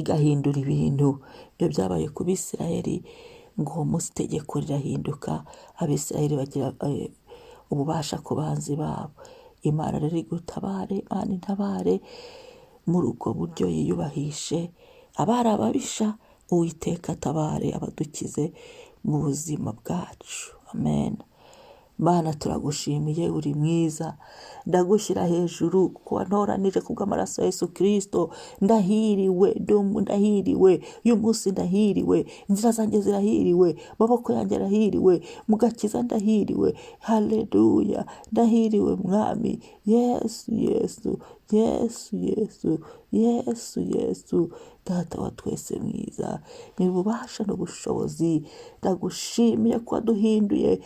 igahindura ibintu. Ibyo byabaye ku Bisirayeli, ngo uwo munsi itegeko rirahinduka, Abisirayeli bagira ububasha ku banzi babo. Imana rero igutabare, Imana intabare muri ubwo buryo, yiyubahishe abari ababisha, Uwiteka atabare abadukize mu buzima bwacu. Amen. Mana turagushimiye, uri mwiza, ndagushyira hejuru kuko wantoranije kubw'amaraso ya Yesu Kristo. Ndahiriwe, ndahiriwe, uyu munsi ndahiriwe, inzira zanjye zirahiriwe, amaboko yanjye arahiriwe, mu gakiza ndahiriwe. Haleluya, ndahiriwe mwami. Yesu, Yesu, Yesu, Yesu, Yesu, Yesu, Data wa twese mwiza, nyir'ububasha n'ubushobozi, ndagushimiye ko waduhinduye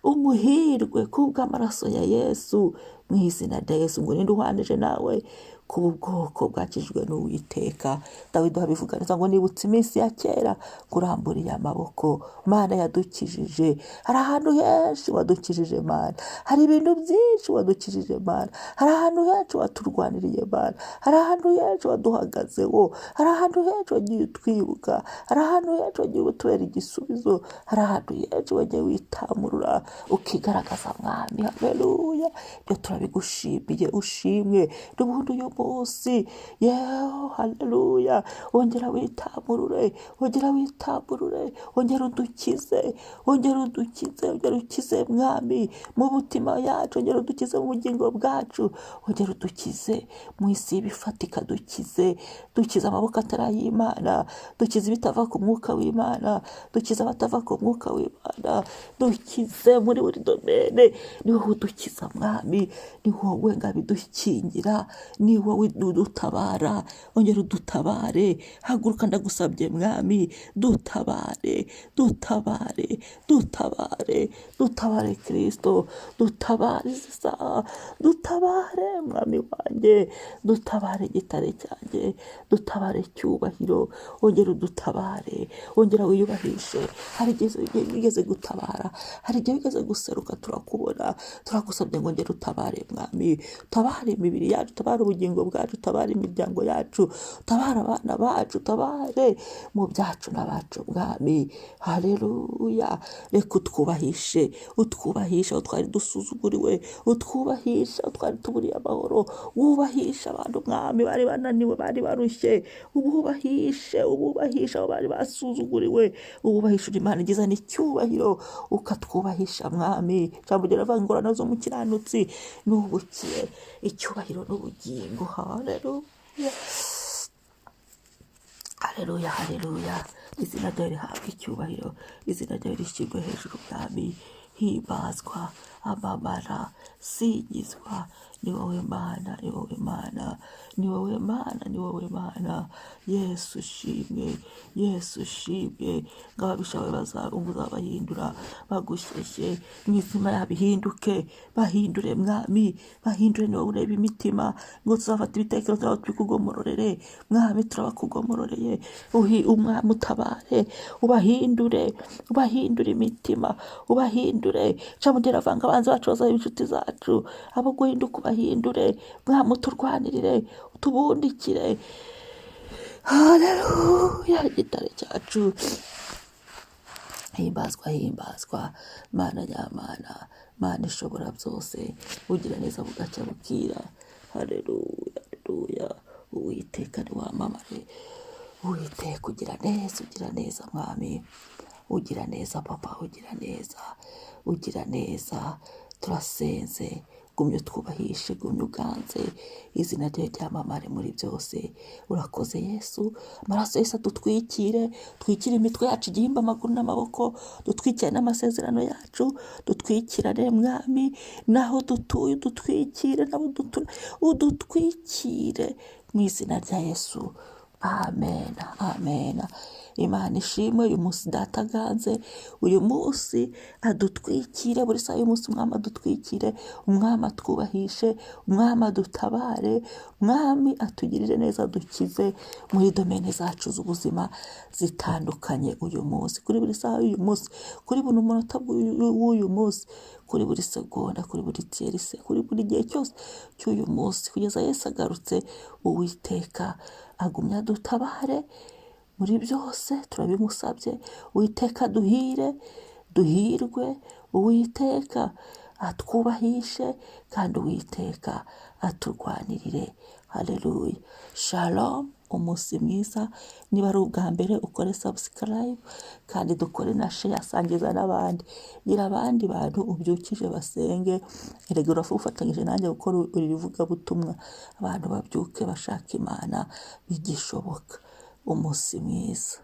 umuhirwe kubw'amaraso ya Yesu. Mu izina rya Yesu ngo ninde uhwanije nawe, kuba ubwoko bwakijijwe n'Uwiteka. Dawidi abivuga neza ngo nibutse iminsi ya kera, kuramburiye amaboko. Mana yadukijije, hari ahantu henshi wadukijije Mana, hari ibintu byinshi wadukijije Mana, hari ahantu henshi waturwaniriye Mana, hari ahantu henshi waduhagazeho, hari ahantu henshi wagiye utwibuka, hari ahantu henshi wagiye utubera igisubizo, hari ahantu henshi wagiye witamurura ukigaragaza mwami. Haleluya, ibyo turabigushimiye, ushimwe n'ubundi uyu munsi. Yewe haleluya, wongera witamurure, wongera witamurure, wongera udukize, wongera udukize, wongera ukize mwami mu mutima yacu, wongera udukize mu bugingo bwacu, wongera udukize mu isi y'ibifatika, dukize amaboko atari ay'Imana, dukize ibitava ku mwuka w'Imana, dukize abatava ku mwuka w'Imana, dukize muri buri domene. Ni wowe udukiza mwami, ni wowe ngabo idukingira, ni wowe udutabara. Ongera udutabare, haguruka ndagusabye mwami, dutabare, dutabare, dutabare, dutabare Kristo, dutabare isa, dutabare mwami wanjye, dutabare gitare cyanjye, dutabare cyubahiro. Ongera udutabare, ongera wiyubahishe. Hari igihe wigeze gutabara, hari igihe wigeze guseruka turakubona, turagusabye ngo ongera utabare mwami, utabare imibiri yacu, utabare ubugingo bwacu, utabare imiryango yacu, utabare abana bacu, utabare mu byacu n'abacu mwami. Haleluya, reka utwubahishe, utwubahishe aho twari dusuzuguriwe, utwubahishe aho twari tuburiye amahoro, wubahishe abantu mwami bari bananiwe, bari barushye, ububahishe, ububahishe aho bari basuzuguriwe, ububahishe. Imana igiza n'icyubahiro, ukatwubahisha mwami. Jambo riravuga ngo nazo mu kiranutsi n'ubukiye, icyubahiro n'ubugingo. Haleluya, haleluya, haleluya. Izina ryawe rihabwa icyubahiro, izina ryawe rishyirwe hejuru mwami. Himbazwa, amamara, singizwa. Ni wowe Mana, ni wowe Mana, ni wowe Mana, ni wowe Mana. Yesu ushimwe, Yesu ushimwe. Ababisha bawe uzabahindūra, bagushyeshye, mu izina yabo ihinduke, bahindure mwami, bahindure. Ni wowe ureba imitima, ngo tuzafata ibitekerezo byabo tubikugomororere mwami, turabakugomororeye. Umwami utabare, ubahindure, ubahindure imitima, ubahindure. Camugera vanga abanzi bacu bazaba inshuti zacu, abo guhinduka ubahindure mwami, uturwanirire, utubundikire. Haleluya, gitare cyacu. Himbazwa, himbazwa Mana nyamana, Mana ishobora byose, ugira neza bugacya bukira. Haleluya, haleluya. Uwiteka ni wamamare, Uwiteka ugira neza, ugira neza mwami, ugira neza papa, ugira neza, ugira neza. Turasenze, gumya utwubahishe, gumya uganze, izina ryawe ryamamare muri byose. Urakoze Yesu, amaraso Yesu adutwikire, twikire imitwe yacu, igihimba, amaguru n'amaboko, dutwikire n'amasezerano yacu, dutwikirane mwami, naho dutuye udutwikire, nabo udutwikire mu izina rya Yesu. Amen, amen. Imana ishimwe. Uyu munsi data aganze, uyu munsi adutwikire, buri saha y'umunsi umwami adutwikire, umwami atwubahishe, umwami adutabare, umwami atugirire neza, dukize muri domene zacu z'ubuzima zitandukanye uyu munsi, kuri buri saha y'uyu munsi, kuri buri munota w'uyu munsi, kuri buri segonda, kuri buri tierise, kuri buri gihe cyose cy'uyu munsi, kugeza Yesu agarutse. Uwiteka agumye adutabare muri byose, turabimusabye. Uwiteka duhirwe, Uwiteka atwubahishe, kandi Uwiteka aturwanirire. Haleluya. Shalom, umunsi mwiza. Niba ari ubwa mbere, ukore subscribe kandi dukore na share, sangiza n'abandi. Gira abandi bantu ubyukije basenge. Erega ufatanyije nanjye gukora uri ivugabutumwa, abantu babyuke bashaka Imana bigishoboka. Umunsi mwiza.